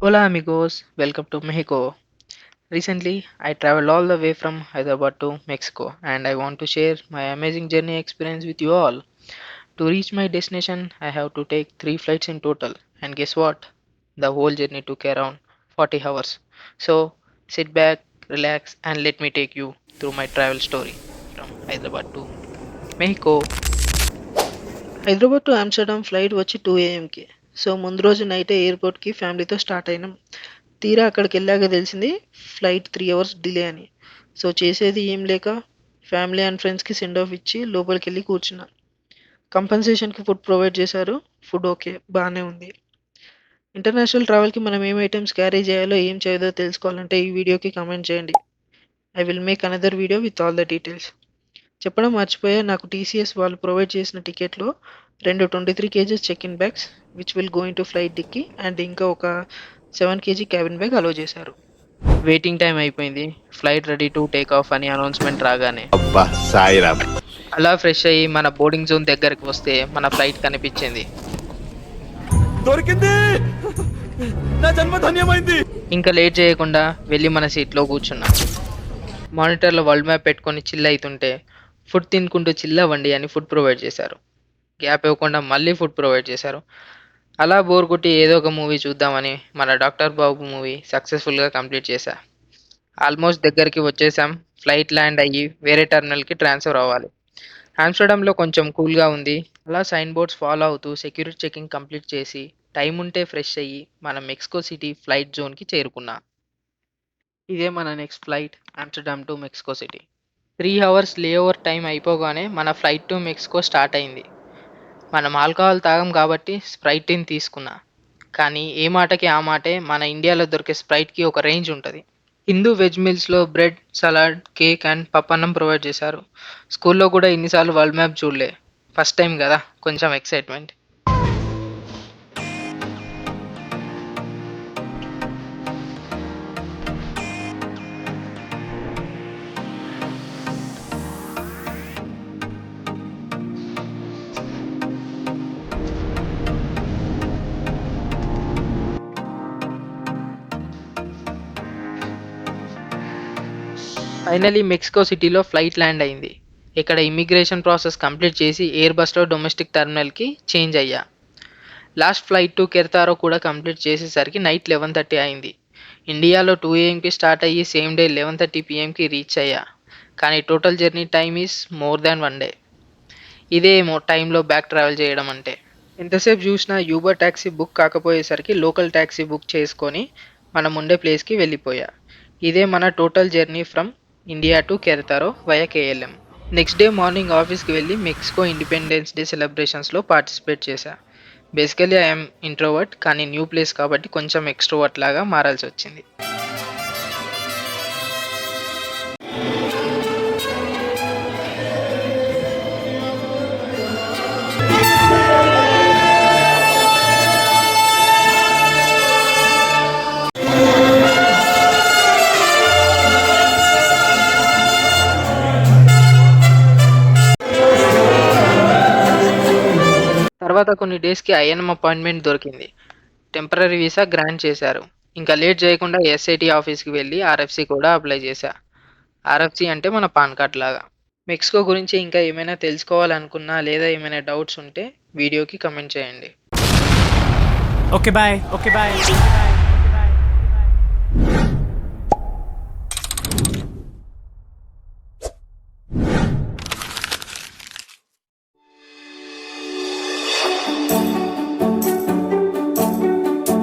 Hola amigos, welcome to Mexico. Recently, I traveled all the way from Hyderabad to Mexico and I want to share my amazing journey experience with you all. To reach my destination, I have to take 3 flights in total. And guess what? The whole journey took around 40 hours. So, sit back, relax, and let me take you through my travel story from Hyderabad to Mexico. Hyderabad to Amsterdam flight వచ్చి 2 ఏఎంకి. So ముందు రోజు నైటే ఎయిర్పోర్ట్కి ఫ్యామిలీతో start అయినాం. తీరా అక్కడికి వెళ్ళాక తెలిసింది ఫ్లైట్ 3 అవర్స్ డిలే అని. సో చేసేది ఏం లేక ఫ్యామిలీ అండ్ ఫ్రెండ్స్కి సెండ్ ఆఫ్ ఇచ్చి లోపలికి వెళ్ళి కూర్చున్నా. కంపెన్సేషన్కి ఫుడ్ ప్రొవైడ్ చేశారు. ఫుడ్ ఓకే బాగానే ఉంది. ఇంటర్నేషనల్ ట్రావెల్కి మనం ఏం ఐటమ్స్ క్యారీ చేయాలో ఏం చేయదో తెలుసుకోవాలంటే ఈ వీడియోకి కమెంట్ చేయండి. I will make another video with all the details. చెప్పడం మర్చిపోయా, నాకు టీసీఎస్ వాళ్ళు ప్రొవైడ్ చేసిన టికెట్లో 23 KGs check in bags which will go into flight డిక్కీ అండ్ ఇంకా ఒక 7 కేజీ క్యాబిన్ బ్యాగ్ అలో చేశారు. వెయిటింగ్ టైం అయిపోయింది. Flight ready to take off అని అనౌన్స్మెంట్ రాగానే అబ్బా సాయిరామ్. అలా ఫ్రెష్ అయ్యి మన బోర్డింగ్ జోన్ దగ్గరికి వస్తే మన ఫ్లైట్ కనిపించింది. దొరికింది, నా జన్మ ధన్యమైంది. ఇంకా లేట్ చేయకుండా వెళ్ళి మన సీట్లో కూర్చున్నా. మానిటర్లో వరల్డ్ మ్యాప్ పెట్టుకొని చిల్ అవుతుంటే ఫుడ్ తినుకుంటూ చిల్ అవ్వండి అని ఫుడ్ ప్రొవైడ్ చేశారు. గ్యాప్ ఇవ్వకుండా మళ్ళీ ఫుడ్ ప్రొవైడ్ చేశారు. అలా బోర్ కొట్టి ఏదో ఒక మూవీ చూద్దామని మన డాక్టర్ బాబు మూవీ సక్సెస్ఫుల్గా కంప్లీట్ చేశా. ఆల్మోస్ట్ దగ్గరికి వచ్చేసాం. ఫ్లైట్ ల్యాండ్ అయ్యి వేరే టర్మినల్కి ట్రాన్స్ఫర్ అవ్వాలి. ఆమ్స్టర్డామ్లో కొంచెం కూల్గా ఉంది. అలా సైన్ బోర్డ్స్ ఫాలో అవుతూ సెక్యూరిటీ చెకింగ్ కంప్లీట్ చేసి టైం ఉంటే ఫ్రెష్ అయ్యి మన మెక్సికో సిటీ ఫ్లైట్ జోన్కి చేరుకున్నా. ఇదే మన next flight Amsterdam to Mexico city. 3 hours layover time అయిపోగానే మన ఫ్లైట్ టు మెక్సికో స్టార్ట్ అయింది. మనం ఆల్కహాల్ తాగం కాబట్టి స్ప్రైట్ని తీసుకున్నా. కానీ ఏ మాటకి ఆ మాటే మన ఇండియాలో దొరికే స్ప్రైట్కి ఒక రేంజ్ ఉంటుంది. హిందూ వెజ్ మీల్స్లో బ్రెడ్, సలాడ్, కేక్ అండ్ పప్పన్నం ప్రొవైడ్ చేశారు. స్కూల్లో కూడా ఇన్నిసార్లు వరల్డ్ మ్యాప్ చూడలే. ఫస్ట్ టైం కదా, కొంచెం ఎక్సైట్మెంట్. ఫైనలీ మెక్సికో సిటీలో ఫ్లైట్ ల్యాండ్ అయింది. ఇక్కడ ఇమిగ్రేషన్ ప్రాసెస్ కంప్లీట్ చేసి ఎయిర్ బస్లో డొమెస్టిక్ టర్మినల్కి చేంజ్ అయ్యా. లాస్ట్ ఫ్లైట్ టు కెర్తారో కూడా కంప్లీట్ చేసేసరికి నైట్ 11:30 అయింది. ఇండియాలో 2 AM స్టార్ట్ అయ్యి సేమ్ డే 11:30 PM రీచ్ అయ్యా. కానీ total journey time is more than 1 day. ఇదే టైంలో బ్యాక్ ట్రావెల్ చేయడం అంటే. ఎంతసేపు చూసినా యూబర్ ట్యాక్సీ బుక్ కాకపోయేసరికి లోకల్ ట్యాక్సీ బుక్ చేసుకొని మనం ఉండే ప్లేస్కి వెళ్ళిపోయా. ఇదే మన total journey from India to Querétaro via KLM. Next day morning ఆఫీస్కి వెళ్ళి మెక్సికో ఇండిపెండెన్స్ డే సెలబ్రేషన్స్లో పార్టిసిపేట్ చేశా. బేసికలీ ఐఎమ్ ఇంట్రోవర్ట్, కానీ న్యూ ప్లేస్ కాబట్టి కొంచెం ఎక్స్ట్రోవర్ట్ లాగా మారాల్సి వచ్చింది. తర్వాత కొన్ని డేస్కి ఐఎన్ఎం అపాయింట్మెంట్ దొరికింది. టెంపరరీ వీసా గ్రాంట్ చేశారు. ఇంకా లేట్ చేయకుండా ఎస్ఐటి ఆఫీస్కి వెళ్ళి ఆర్ఎఫ్సి కూడా అప్లై చేశా. ఆర్ఎఫ్సి అంటే మన పాన్ కార్డ్ లాగా. మెక్సికో గురించి ఇంకా ఏమైనా తెలుసుకోవాలనుకున్నా లేదా ఏమైనా డౌట్స్ ఉంటే వీడియోకి కమెంట్ చేయండి. Okay, bye. Okay, bye.